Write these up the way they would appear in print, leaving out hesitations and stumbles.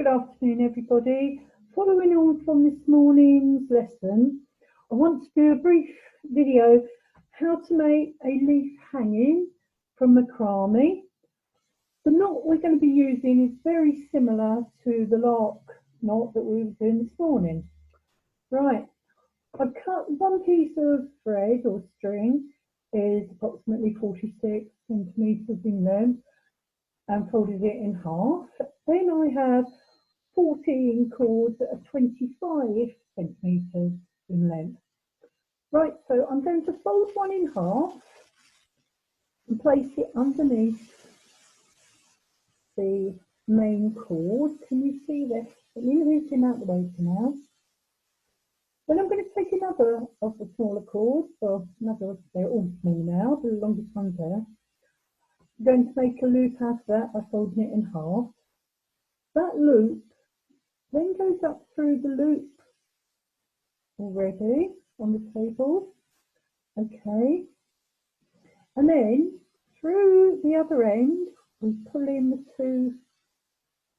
Good afternoon, everybody. Following on from this morning's lesson, I want to do a brief video how to make a leaf hanging from macramé. The knot we're going to be using is very similar to the lark knot that we were doing this morning. Right, I've cut one piece of thread or string, is approximately 46 centimetres in length, and folded it in half. Then I have 14 cords that are 25 centimetres in length. Right, so I'm going to fold one in half and place it underneath the main cord. Can you see this? Let me move him out the way for now. Then I'm going to take another of the smaller cords, or another, they're all small now, the longest one's there. I'm going to make a loop out of that by folding it in half. That loop then goes up through the loop already on the table, okay, and then through the other end we pull in the two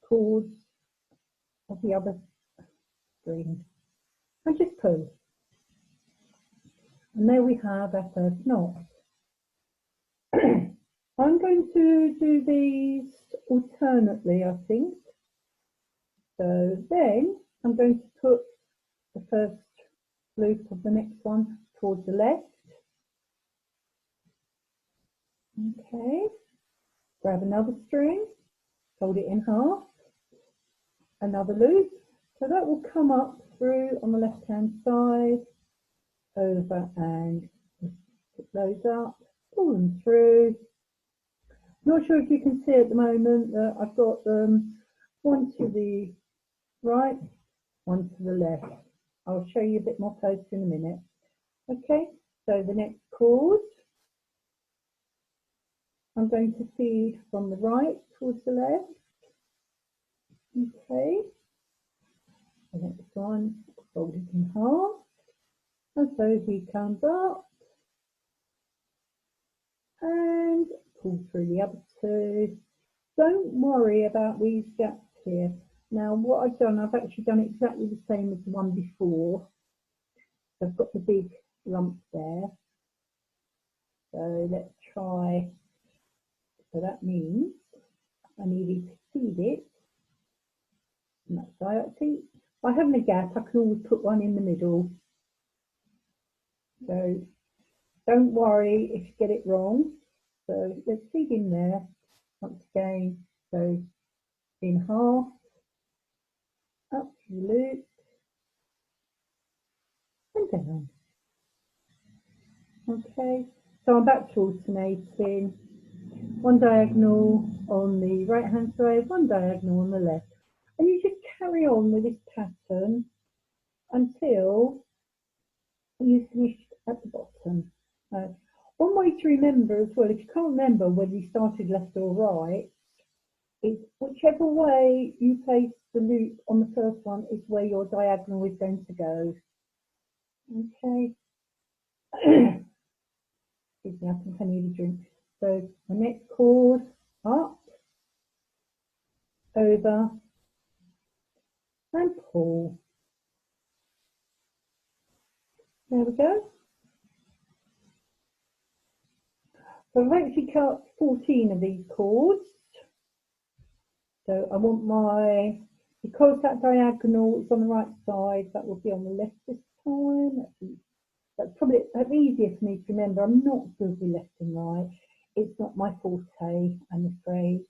cords of the other string and just pull, and there we have our first knot. I'm going to do these alternately, I think. So then I'm going to put the first loop of the next one towards the left. Okay, grab another string, fold it in half, another loop. So that will come up through on the left hand side, over, and pick those up, pull them through. Not sure if you can see at the moment that I've got them one to the right, one to the left. I'll show you a bit more close in a minute. Okay, so the next cord I'm going to feed from the right towards the left. Okay, the next one, fold it in half, and so he comes up and pull through the other two. Don't worry about these gaps here. Now what I've done, I've actually done exactly the same as the one before. I've got the big lump there. So let's try. So that means I needed to feed it. And that's why I think by having a gap, I can always put one in the middle. So don't worry if you get it wrong. So let's feed in there once again. So in half, up to the loop, and down. Okay, so I'm back to alternating. One diagonal on the right hand side, one diagonal on the left. And you just carry on with this pattern until you finish at the bottom. One way to remember as well, if you can't remember whether you started left or right, is whichever way you place the loop on the first one is where your diagonal is going to go. Okay. Excuse me, I think I need a drink. So the next cord up, over, and pull. There we go. So I've actually cut 14 of these cords. So I want my, because that diagonal is on the right side, that will be on the left this time. That's probably easier for me to remember. I'm not good with left and right. It's not my forte, I'm afraid.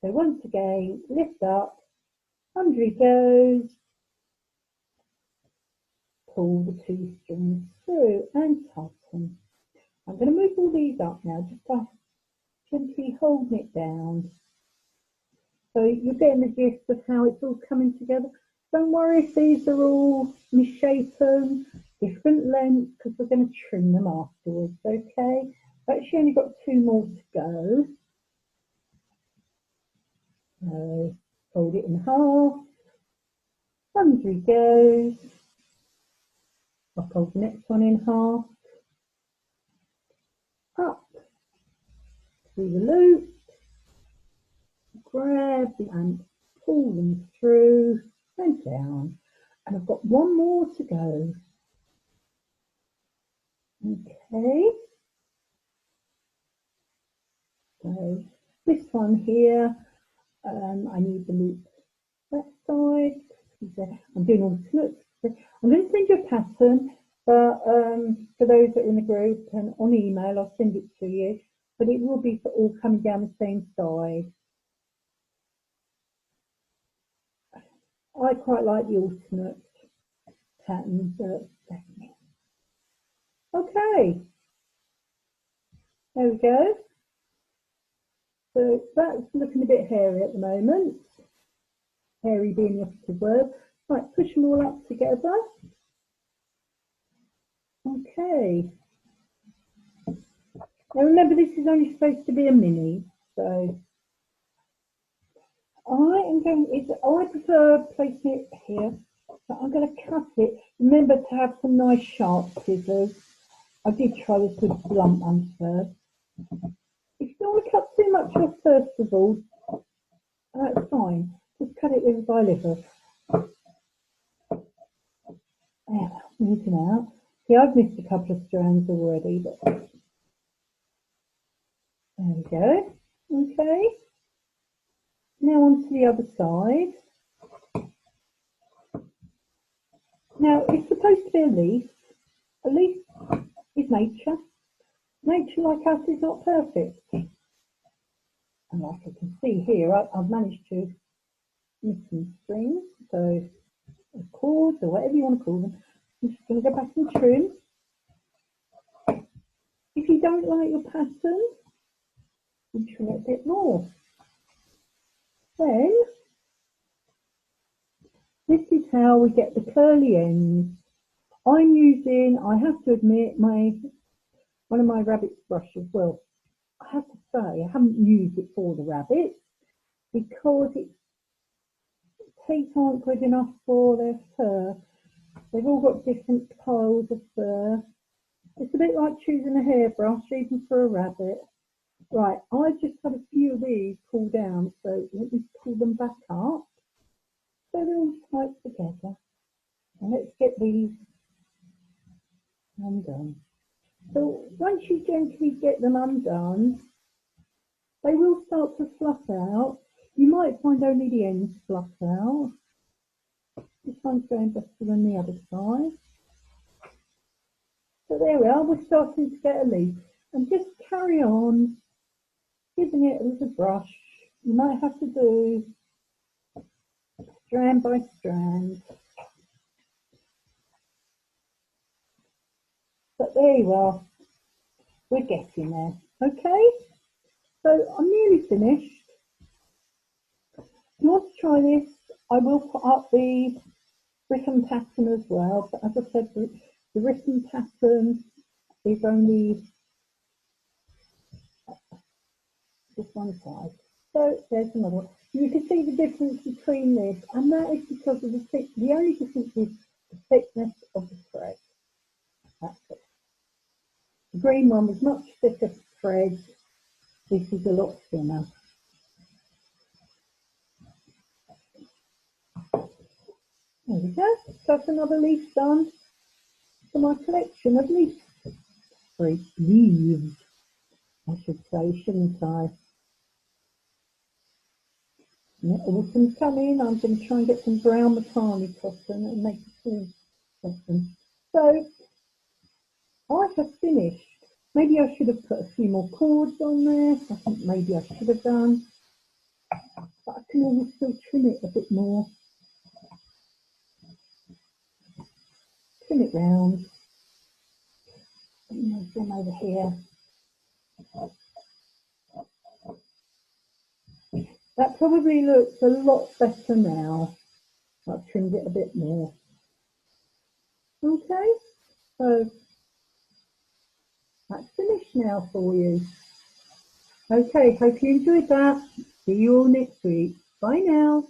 So once again, lift up, under he goes, pull the two strings through and tighten. I'm going to move all these up now, just by gently holding it down. So you're getting the gist of how it's all coming together. Don't worry if these are all misshapen, different lengths, because we're going to trim them afterwards, okay? I've actually only got two more to go. So fold it in half, under he goes. I'll fold the next one in half, up through the loop, grab and pull them through and down. And I've got one more to go. Okay. So this one here, I need the loop that side. I'm doing alternates. I'm going to send you a pattern, but for those that are in the group and on email, I'll send it to you. But it will be for all coming down the same side. I quite like the alternate pattern, but okay. There we go. So that's looking a bit hairy at the moment. Hairy being the operative word. Right, push them all up together. Okay. Now remember, this is only supposed to be a mini, so I prefer placing it here, but I'm going to cut it. Remember to have some nice sharp scissors. I did try this with blunt ones first. If you don't want to cut too much off first of all, that's fine. Just cut it little by little. Now, moving out. See, I've missed a couple of strands already, but there we go. Okay. Now on to the other side. Now it's supposed to be a leaf. A leaf is nature. Nature like us is not perfect. And like I can see here, I've managed to miss some strings, so cords or whatever you want to call them. I'm just going to go back and trim. If you don't like your pattern, you trim it a bit more. Then this is how we get the curly ends. I'm using, I have to admit, one of my rabbit's brushes. Well, I have to say I haven't used it for the rabbits because its teeth aren't good enough for their fur. They've all got different piles of fur. It's a bit like choosing a hairbrush, even for a rabbit. Right, I just had a few of these pull down, so let me pull them back up. So they're all tight together. And let's get these undone. So once you gently get them undone, they will start to fluff out. You might find only the ends fluff out. This one's going better than the other side. So there we are, we're starting to get a leaf. And just carry on giving it with a brush. You might have to do strand by strand. But there you are, we're getting there. Okay, so I'm nearly finished. If you want to try this, I will put up the written pattern as well. But as I said, the written pattern is only just one side. So there's another one. You can see the difference between this, and that is because of the only difference is the thickness of the thread. That's it. The green one was much thicker thread. This is a lot thinner. There we go. That's another leaf done for my collection of leaves. Leaves, I should say, shouldn't I? And autumn's coming. I'm going to try and get some brown macramé cotton and make a full cotton. So I have finished. Maybe I should have put a few more cords on there. I think maybe I should have done. But I can always still trim it a bit more. Trim it round. Move them over here. That probably looks a lot better now. I've trimmed it a bit more. Okay, so that's finished now for you. Okay, hope you enjoyed that. See you all next week. Bye now.